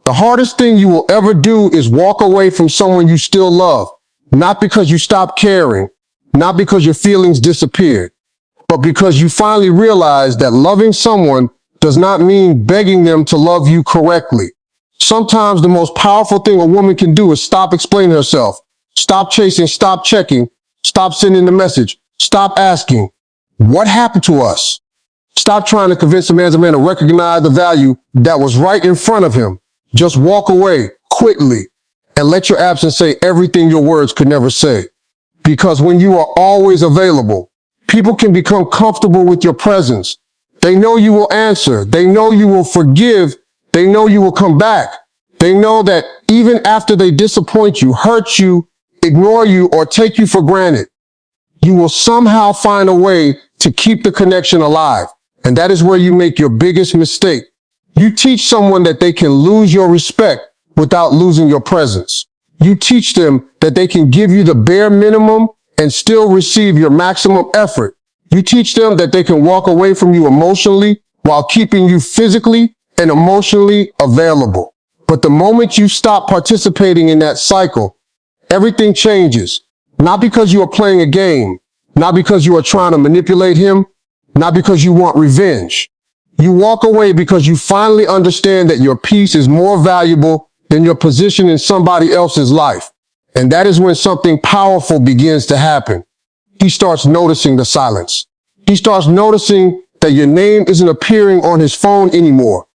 The hardest thing you will ever do is walk away from someone you still love, not because you stopped caring, not because your feelings disappeared, but because you finally realize that loving someone does not mean begging them to love you correctly. Sometimes the most powerful thing a woman can do is stop explaining herself, stop chasing, stop checking, stop sending the message, stop asking, what happened to us? Stop trying to convince a man to recognize the value that was right in front of him. Just walk away quickly and let your absence say everything your words could never say. Because when you are always available, people can become comfortable with your presence. They know you will answer. They know you will forgive. They know you will come back. They know that even after they disappoint you, hurt you, ignore you, or take you for granted, you will somehow find a way to keep the connection alive. And that is where you make your biggest mistake. You teach someone that they can lose your respect without losing your presence. You teach them that they can give you the bare minimum and still receive your maximum effort. You teach them that they can walk away from you emotionally while keeping you physically and emotionally available. But the moment you stop participating in that cycle, everything changes. Not because you are playing a game, not because you are trying to manipulate him, not because you want revenge. You walk away because you finally understand that your peace is more valuable than your position in somebody else's life. And that is when something powerful begins to happen. He starts noticing the silence. He starts noticing that your name isn't appearing on his phone anymore.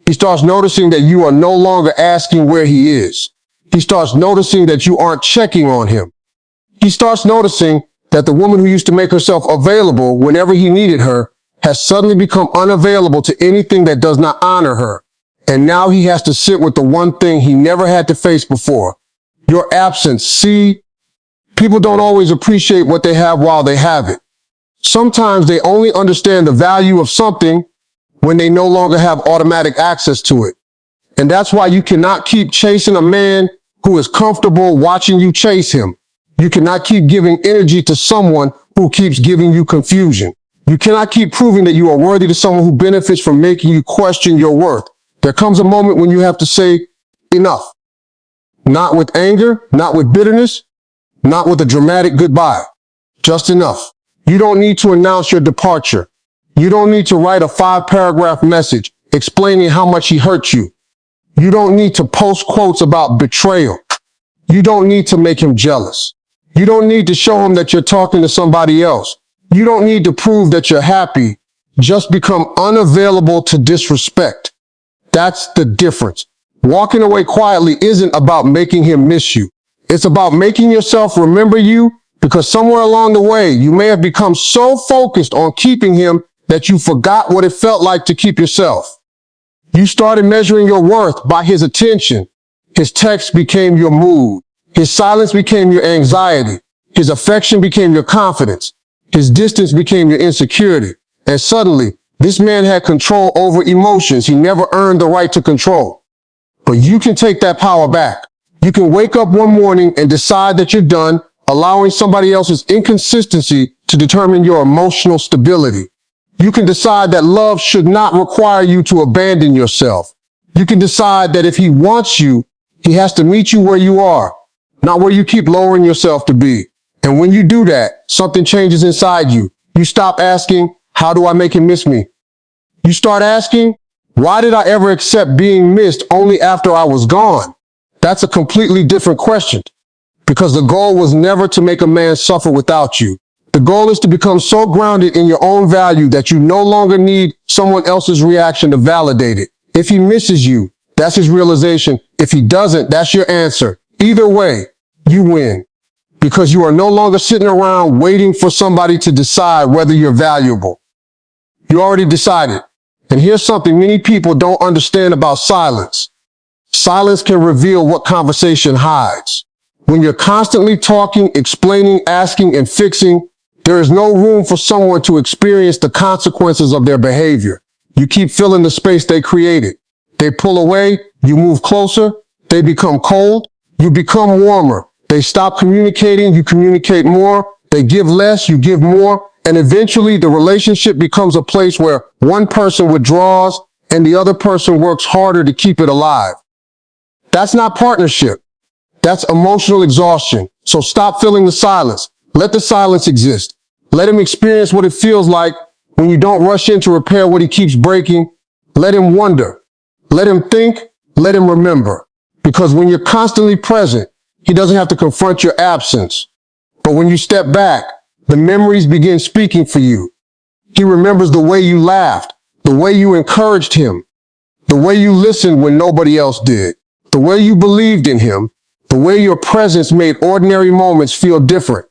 He starts noticing that you are no longer asking where he is. He starts noticing that you aren't checking on him. He starts noticing that the woman who used to make herself available whenever he needed her has suddenly become unavailable to anything that does not honor her. And now he has to sit with the one thing he never had to face before. Your absence. See, people don't always appreciate what they have while they have it. Sometimes they only understand the value of something when they no longer have automatic access to it. And that's why you cannot keep chasing a man who is comfortable watching you chase him. You cannot keep giving energy to someone who keeps giving you confusion. You cannot keep proving that you are worthy to someone who benefits from making you question your worth. There comes a moment when you have to say enough. Not with anger, not with bitterness, not with a dramatic goodbye. Just enough. You don't need to announce your departure. You don't need to write a 5-paragraph message explaining how much he hurt you. You don't need to post quotes about betrayal. You don't need to make him jealous. You don't need to show him that you're talking to somebody else. You don't need to prove that you're happy. Just become unavailable to disrespect. That's the difference. Walking away quietly isn't about making him miss you. It's about making yourself remember you, because somewhere along the way, you may have become so focused on keeping him that you forgot what it felt like to keep yourself. You started measuring your worth by his attention. His text became your mood. His silence became your anxiety. His affection became your confidence. His distance became your insecurity. And suddenly, this man had control over emotions he never earned the right to control. But you can take that power back. You can wake up one morning and decide that you're done allowing somebody else's inconsistency to determine your emotional stability. You can decide that love should not require you to abandon yourself. You can decide that if he wants you, he has to meet you where you are, not where you keep lowering yourself to be. And when you do that, something changes inside you. You stop asking, how do I make him miss me? You start asking, why did I ever accept being missed only after I was gone? That's a completely different question, because the goal was never to make a man suffer without you. The goal is to become so grounded in your own value that you no longer need someone else's reaction to validate it. If he misses you, that's his realization. If he doesn't, that's your answer. Either way, you win, because you are no longer sitting around waiting for somebody to decide whether you're valuable. You already decided. And here's something many people don't understand about silence. Silence can reveal what conversation hides. When you're constantly talking, explaining, asking, and fixing, there is no room for someone to experience the consequences of their behavior. You keep filling the space they created. They pull away, you move closer, they become cold, you become warmer. They stop communicating, you communicate more, they give less, you give more, and eventually the relationship becomes a place where one person withdraws and the other person works harder to keep it alive. That's not partnership. That's emotional exhaustion. So stop filling the silence. Let the silence exist. Let him experience what it feels like when you don't rush in to repair what he keeps breaking. Let him wonder. Let him think. Let him remember. Because when you're constantly present, he doesn't have to confront your absence. But when you step back, the memories begin speaking for you. He remembers the way you laughed, the way you encouraged him, the way you listened when nobody else did, the way you believed in him, the way your presence made ordinary moments feel different,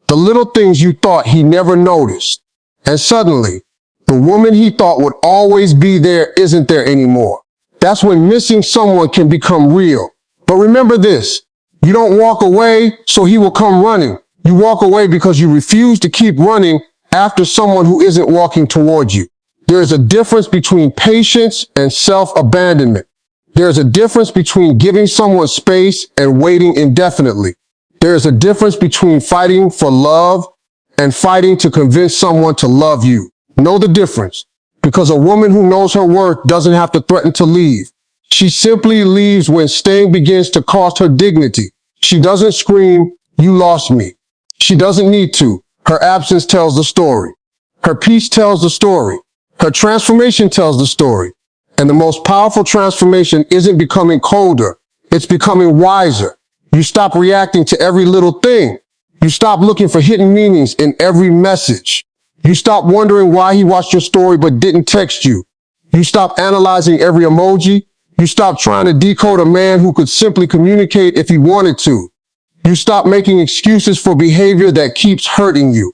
the little things you thought he never noticed. And suddenly, the woman he thought would always be there isn't there anymore. That's when missing someone can become real. But remember this, you don't walk away so he will come running. You walk away because you refuse to keep running after someone who isn't walking toward you. There is a difference between patience and self-abandonment. There is a difference between giving someone space and waiting indefinitely. There is a difference between fighting for love and fighting to convince someone to love you. Know the difference, because a woman who knows her worth doesn't have to threaten to leave. She simply leaves when staying begins to cost her dignity. She doesn't scream, "You lost me." She doesn't need to. Her absence tells the story. Her peace tells the story. Her transformation tells the story. And the most powerful transformation isn't becoming colder. It's becoming wiser. You stop reacting to every little thing. You stop looking for hidden meanings in every message. You stop wondering why he watched your story but didn't text you. You stop analyzing every emoji. You stop trying to decode a man who could simply communicate if he wanted to. You stop making excuses for behavior that keeps hurting you.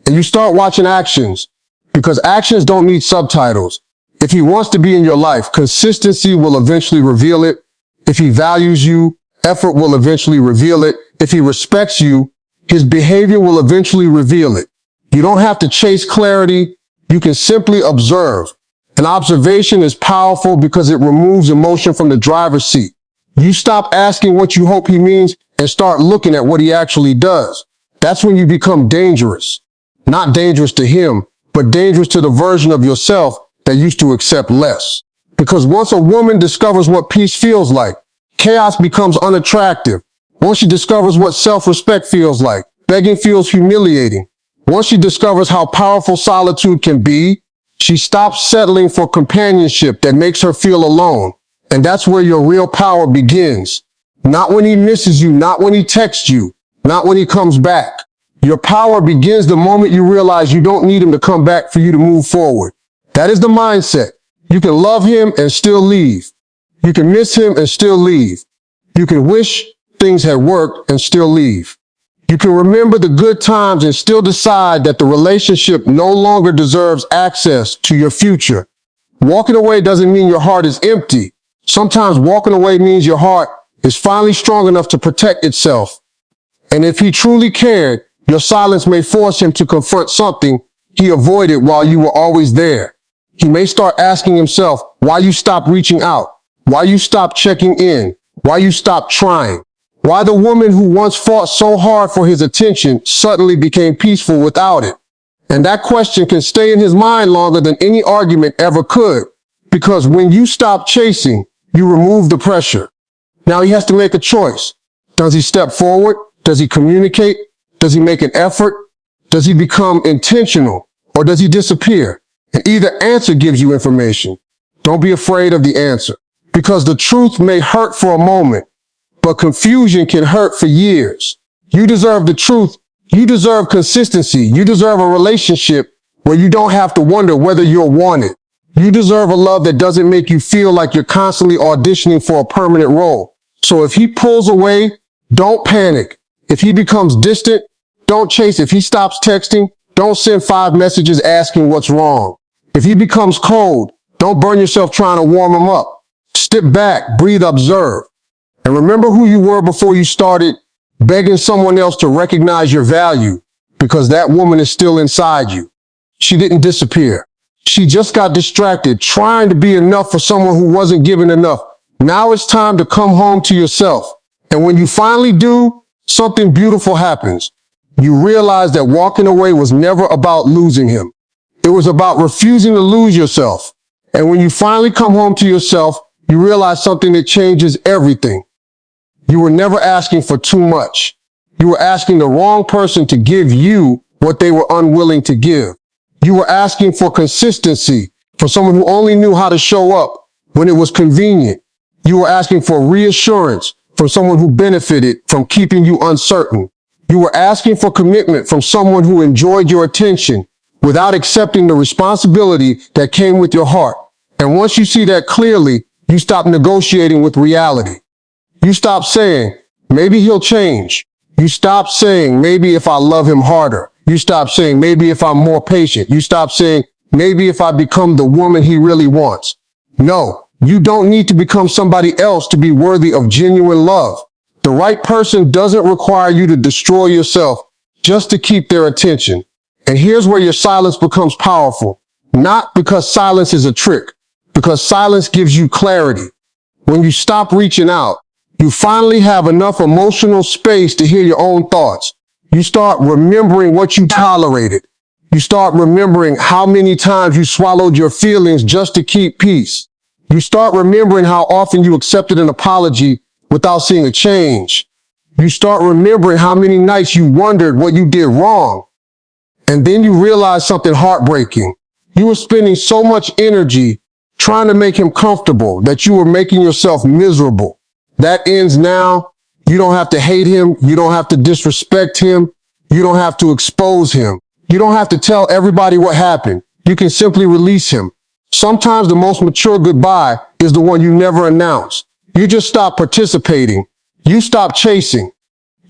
And you start watching actions, because actions don't need subtitles. If he wants to be in your life, consistency will eventually reveal it. If he values you, effort will eventually reveal it. If he respects you, his behavior will eventually reveal it. You don't have to chase clarity. You can simply observe. An observation is powerful because it removes emotion from the driver's seat. You stop asking what you hope he means and start looking at what he actually does. That's when you become dangerous. Not dangerous to him, but dangerous to the version of yourself that used to accept less. Because once a woman discovers what peace feels like, chaos becomes unattractive. Once she discovers what self-respect feels like, begging feels humiliating. Once she discovers how powerful solitude can be, she stops settling for companionship that makes her feel alone. And that's where your real power begins. Not when he misses you, not when he texts you, not when he comes back. Your power begins the moment you realize you don't need him to come back for you to move forward. That is the mindset. You can love him and still leave. You can miss him and still leave. You can wish things had worked and still leave. You can remember the good times and still decide that the relationship no longer deserves access to your future. Walking away doesn't mean your heart is empty. Sometimes walking away means your heart is finally strong enough to protect itself. And if he truly cared, your silence may force him to confront something he avoided while you were always there. He may start asking himself why you stopped reaching out, why you stopped checking in, why you stopped trying, why the woman who once fought so hard for his attention suddenly became peaceful without it. And that question can stay in his mind longer than any argument ever could, because when you stop chasing, you remove the pressure. Now he has to make a choice. Does he step forward? Does he communicate? Does he make an effort? Does he become intentional? Or does he disappear? And either answer gives you information. Don't be afraid of the answer, because the truth may hurt for a moment, but confusion can hurt for years. You deserve the truth. You deserve consistency. You deserve a relationship where you don't have to wonder whether you're wanted. You deserve a love that doesn't make you feel like you're constantly auditioning for a permanent role. So if he pulls away, don't panic. If he becomes distant, don't chase. If he stops texting, don't send 5 messages asking what's wrong. If he becomes cold, don't burn yourself trying to warm him up. Step back, breathe, observe. And remember who you were before you started begging someone else to recognize your value, because that woman is still inside you. She didn't disappear. She just got distracted trying to be enough for someone who wasn't given enough. Now it's time to come home to yourself. And when you finally do, something beautiful happens. You realize that walking away was never about losing him. It was about refusing to lose yourself. And when you finally come home to yourself, you realize something that changes everything. You were never asking for too much. You were asking the wrong person to give you what they were unwilling to give. You were asking for consistency from someone who only knew how to show up when it was convenient. You were asking for reassurance from someone who benefited from keeping you uncertain. You were asking for commitment from someone who enjoyed your attention without accepting the responsibility that came with your heart. And once you see that clearly, you stop negotiating with reality. You stop saying, maybe he'll change. You stop saying, maybe if I love him harder. You stop saying, maybe if I'm more patient. You stop saying, maybe if I become the woman he really wants. No, you don't need to become somebody else to be worthy of genuine love. The right person doesn't require you to destroy yourself just to keep their attention. And here's where your silence becomes powerful. Not because silence is a trick, because silence gives you clarity. When you stop reaching out, you finally have enough emotional space to hear your own thoughts. You start remembering what you tolerated. You start remembering how many times you swallowed your feelings just to keep peace. You start remembering how often you accepted an apology without seeing a change. You start remembering how many nights you wondered what you did wrong. And then you realize something heartbreaking. You were spending so much energy trying to make him comfortable that you were making yourself miserable. That ends now. You don't have to hate him. You don't have to disrespect him. You don't have to expose him. You don't have to tell everybody what happened. You can simply release him. Sometimes the most mature goodbye is the one you never announce. You just stop participating. You stop chasing.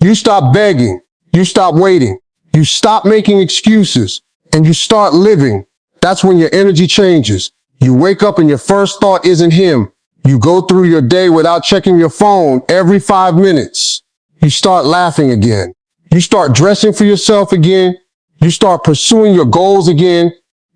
You stop begging. You stop waiting. You stop making excuses and you start living. That's when your energy changes. You wake up and your first thought isn't him. You go through your day without checking your phone every 5 minutes. You start laughing again. You start dressing for yourself again. You start pursuing your goals again.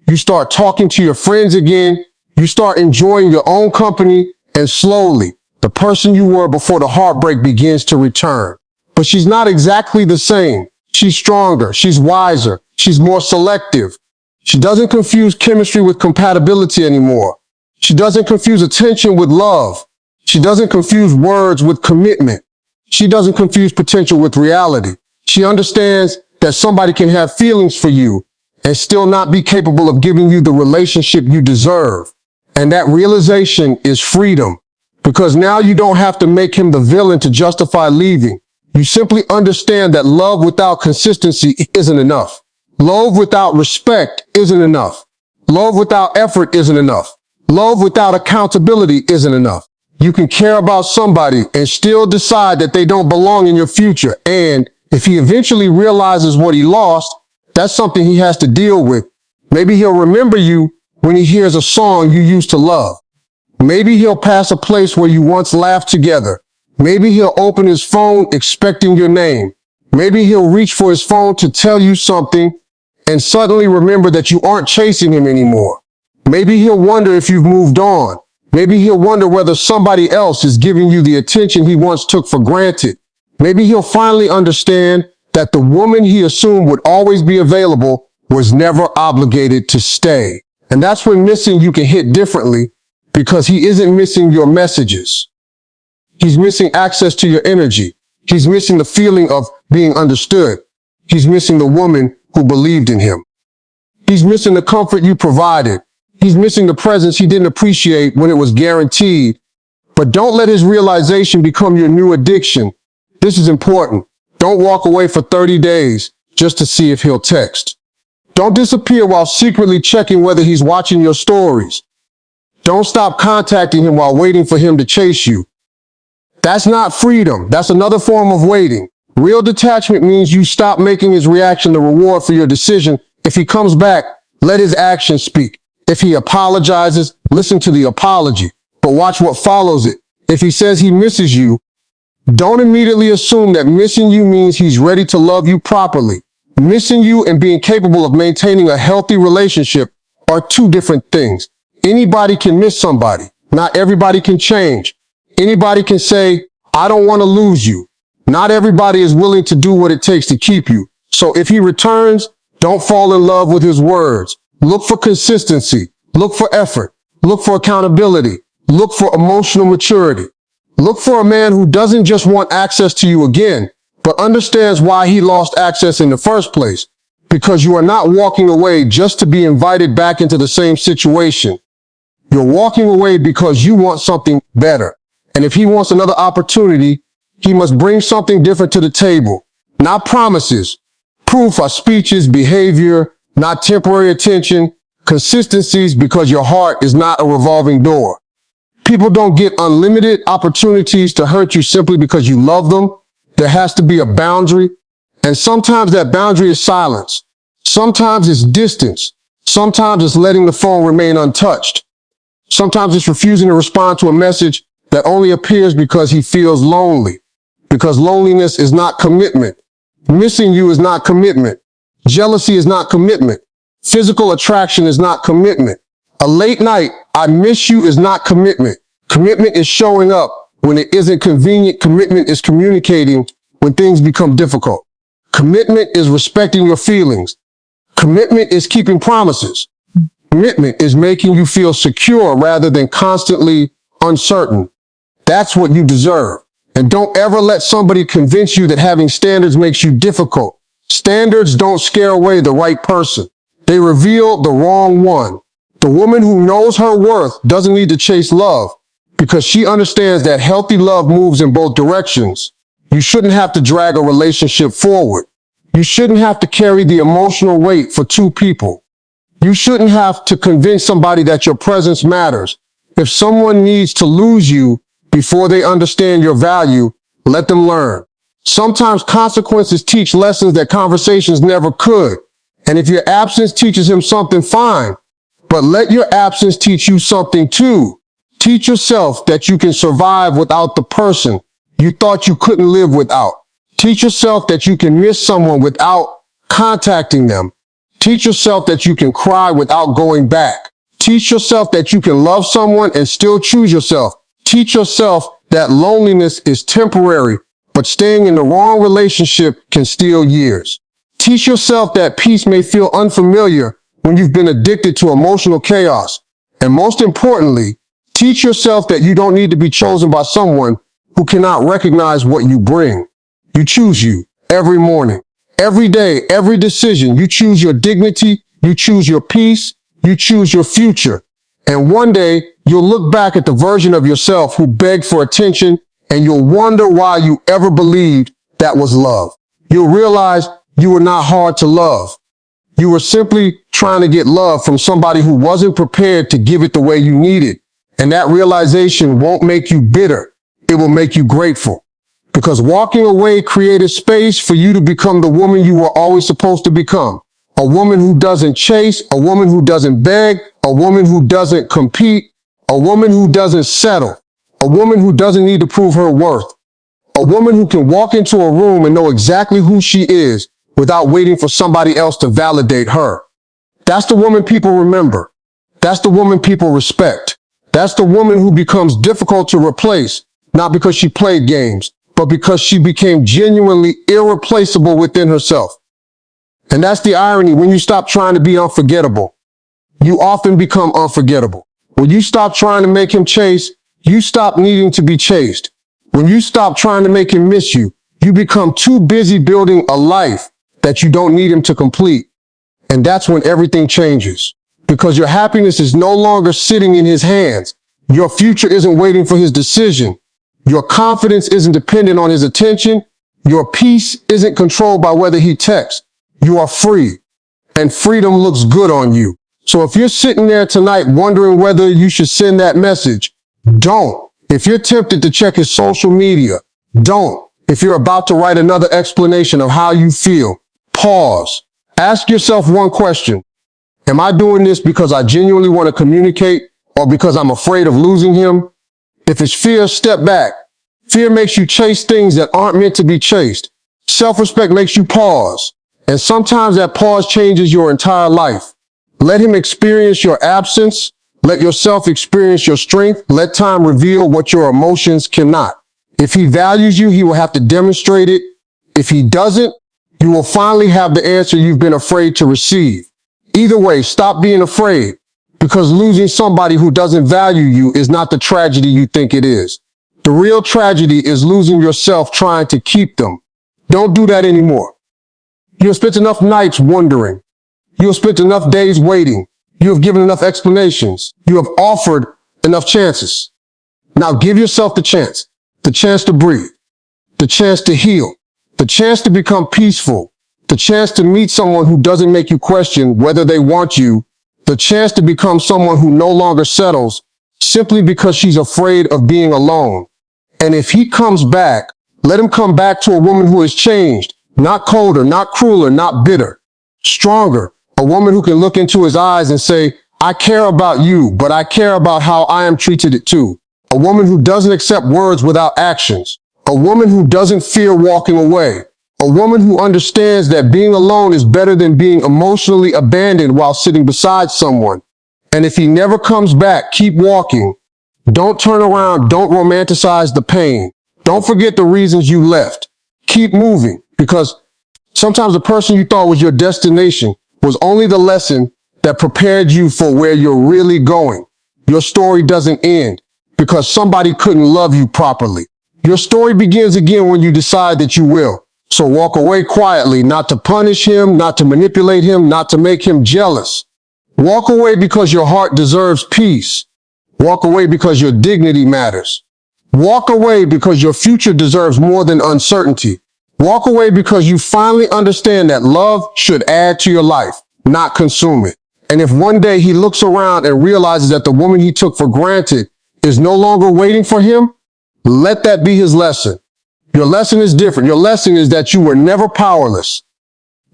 You start talking to your friends again. You start enjoying your own company, and slowly, the person you were before the heartbreak begins to return. But she's not exactly the same. She's stronger. She's wiser. She's more selective. She doesn't confuse chemistry with compatibility anymore. She doesn't confuse attention with love. She doesn't confuse words with commitment. She doesn't confuse potential with reality. She understands that somebody can have feelings for you and still not be capable of giving you the relationship you deserve. And that realization is freedom, because now you don't have to make him the villain to justify leaving. You simply understand that love without consistency isn't enough. Love without respect isn't enough. Love without effort isn't enough. Love without accountability isn't enough. You can care about somebody and still decide that they don't belong in your future. And if he eventually realizes what he lost, that's something he has to deal with. Maybe he'll remember you when he hears a song you used to love. Maybe he'll pass a place where you once laughed together. Maybe he'll open his phone expecting your name. Maybe he'll reach for his phone to tell you something and suddenly remember that you aren't chasing him anymore. Maybe he'll wonder if you've moved on. Maybe he'll wonder whether somebody else is giving you the attention he once took for granted. Maybe he'll finally understand that the woman he assumed would always be available was never obligated to stay. And that's when missing you can hit differently, because he isn't missing your messages. He's missing access to your energy. He's missing the feeling of being understood. He's missing the woman who believed in him. He's missing the comfort you provided. He's missing the presence he didn't appreciate when it was guaranteed. But don't let his realization become your new addiction. This is important. Don't walk away for 30 days just to see if he'll text. Don't disappear while secretly checking whether he's watching your stories. Don't stop contacting him while waiting for him to chase you. That's not freedom. That's another form of waiting. Real detachment means you stop making his reaction the reward for your decision. If he comes back, let his actions speak. If he apologizes, listen to the apology, but watch what follows it. If he says he misses you, don't immediately assume that missing you means he's ready to love you properly. Missing you and being capable of maintaining a healthy relationship are two different things. Anybody can miss somebody. Not everybody can change. Anybody can say, I don't want to lose you. Not everybody is willing to do what it takes to keep you. So if he returns, don't fall in love with his words. Look for consistency. Look for effort. Look for accountability. Look for emotional maturity. Look for a man who doesn't just want access to you again, but understands why he lost access in the first place. Because you are not walking away just to be invited back into the same situation. You're walking away because you want something better. And if he wants another opportunity, he must bring something different to the table. Not promises. Proof are speeches, behavior, not temporary attention, consistencies, because your heart is not a revolving door. People don't get unlimited opportunities to hurt you simply because you love them. There has to be a boundary. And sometimes that boundary is silence. Sometimes it's distance. Sometimes it's letting the phone remain untouched. Sometimes it's refusing to respond to a message that only appears because he feels lonely. Because loneliness is not commitment. Missing you is not commitment. Jealousy is not commitment. Physical attraction is not commitment. A late night, I miss you is not commitment. Commitment is showing up when it isn't convenient. Commitment is communicating when things become difficult. Commitment is respecting your feelings. Commitment is keeping promises. Commitment is making you feel secure rather than constantly uncertain. That's what you deserve. And don't ever let somebody convince you that having standards makes you difficult. Standards don't scare away the right person. They reveal the wrong one. The woman who knows her worth doesn't need to chase love because she understands that healthy love moves in both directions. You shouldn't have to drag a relationship forward. You shouldn't have to carry the emotional weight for two people. You shouldn't have to convince somebody that your presence matters. If someone needs to lose you before they understand your value, let them learn. Sometimes consequences teach lessons that conversations never could. And if your absence teaches him something, fine. But let your absence teach you something too. Teach yourself that you can survive without the person you thought you couldn't live without. Teach yourself that you can miss someone without contacting them. Teach yourself that you can cry without going back. Teach yourself that you can love someone and still choose yourself. Teach yourself that loneliness is temporary, but staying in the wrong relationship can steal years. Teach yourself that peace may feel unfamiliar when you've been addicted to emotional chaos. And most importantly, teach yourself that you don't need to be chosen by someone who cannot recognize what you bring. You choose you every morning, every day, every decision. You choose your dignity. You choose your peace. You choose your future. And one day you'll look back at the version of yourself who begged for attention and you'll wonder why you ever believed that was love. You'll realize you were not hard to love. You were simply trying to get love from somebody who wasn't prepared to give it the way you needed. And that realization won't make you bitter. It will make you grateful. Because walking away created space for you to become the woman you were always supposed to become. A woman who doesn't chase, a woman who doesn't beg, a woman who doesn't compete, a woman who doesn't settle, a woman who doesn't need to prove her worth, a woman who can walk into a room and know exactly who she is without waiting for somebody else to validate her. That's the woman people remember. That's the woman people respect. That's the woman who becomes difficult to replace, not because she played games, but because she became genuinely irreplaceable within herself. And that's the irony. When you stop trying to be unforgettable, you often become unforgettable. When you stop trying to make him chase, you stop needing to be chased. When you stop trying to make him miss you, you become too busy building a life that you don't need him to complete. And that's when everything changes. Because your happiness is no longer sitting in his hands. Your future isn't waiting for his decision. Your confidence isn't dependent on his attention. Your peace isn't controlled by whether he texts. You are free. And freedom looks good on you. So if you're sitting there tonight wondering whether you should send that message, don't. If you're tempted to check his social media, don't. If you're about to write another explanation of how you feel, pause. Ask yourself one question. Am I doing this because I genuinely want to communicate or because I'm afraid of losing him? If it's fear, step back. Fear makes you chase things that aren't meant to be chased. Self-respect makes you pause. And sometimes that pause changes your entire life. Let him experience your absence. Let yourself experience your strength. Let time reveal what your emotions cannot. If he values you, he will have to demonstrate it. If he doesn't, you will finally have the answer you've been afraid to receive. Either way, stop being afraid. Because losing somebody who doesn't value you is not the tragedy you think it is. The real tragedy is losing yourself trying to keep them. Don't do that anymore. You have spent enough nights wondering. You have spent enough days waiting. You have given enough explanations. You have offered enough chances. Now give yourself the chance to breathe, the chance to heal, the chance to become peaceful, the chance to meet someone who doesn't make you question whether they want you, the chance to become someone who no longer settles simply because she's afraid of being alone. And if he comes back, let him come back to a woman who has changed, not colder, not crueler, not bitter, stronger, a woman who can look into his eyes and say, I care about you, but I care about how I am treated it too. A woman who doesn't accept words without actions. A woman who doesn't fear walking away. A woman who understands that being alone is better than being emotionally abandoned while sitting beside someone. And if he never comes back, keep walking. Don't turn around. Don't romanticize the pain. Don't forget the reasons you left. Keep moving, because sometimes the person you thought was your destination was only the lesson that prepared you for where you're really going. Your story doesn't end because somebody couldn't love you properly. Your story begins again when you decide that you will. So walk away quietly, not to punish him, not to manipulate him, not to make him jealous. Walk away because your heart deserves peace. Walk away because your dignity matters. Walk away because your future deserves more than uncertainty. Walk away because you finally understand that love should add to your life, not consume it. And if one day he looks around and realizes that the woman he took for granted is no longer waiting for him, let that be his lesson. Your lesson is different. Your lesson is that you were never powerless.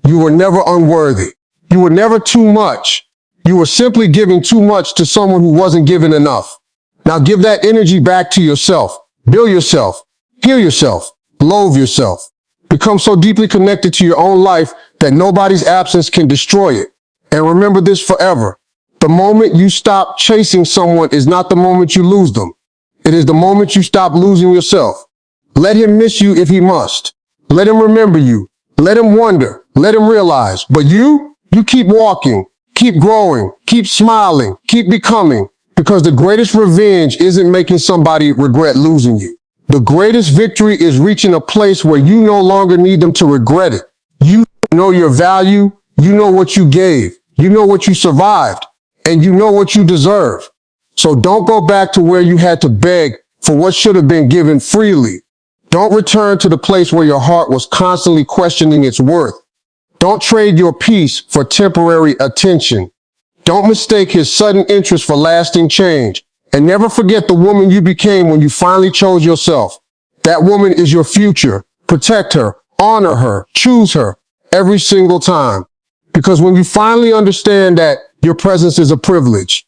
You were never unworthy. You were never too much. You were simply giving too much to someone who wasn't given enough. Now give that energy back to yourself. Build yourself. Heal yourself. Loathe yourself. Become so deeply connected to your own life that nobody's absence can destroy it. And remember this forever. The moment you stop chasing someone is not the moment you lose them. It is the moment you stop losing yourself. Let him miss you if he must. Let him remember you. Let him wonder. Let him realize. But you keep walking, keep growing, keep smiling, keep becoming. Because the greatest revenge isn't making somebody regret losing you. The greatest victory is reaching a place where you no longer need them to regret it. You know your value. You know what you gave. You know what you survived. And you know what you deserve. So don't go back to where you had to beg for what should have been given freely. Don't return to the place where your heart was constantly questioning its worth. Don't trade your peace for temporary attention. Don't mistake his sudden interest for lasting change. And never forget the woman you became when you finally chose yourself. That woman is your future. Protect her, honor her, choose her every single time. Because when you finally understand that your presence is a privilege,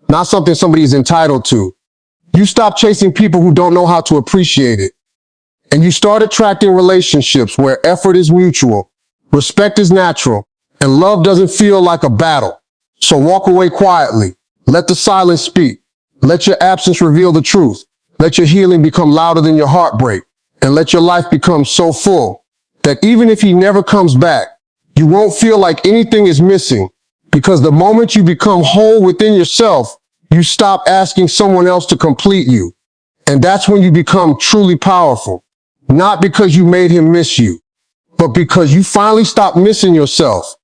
not something somebody is entitled to, you stop chasing people who don't know how to appreciate it. And you start attracting relationships where effort is mutual, respect is natural, and love doesn't feel like a battle. So walk away quietly. Let the silence speak. Let your absence reveal the truth. Let your healing become louder than your heartbreak. And let your life become so full that even if he never comes back, you won't feel like anything is missing. Because the moment you become whole within yourself, you stop asking someone else to complete you. And that's when you become truly powerful. Not because you made him miss you, but because you finally stopped missing yourself.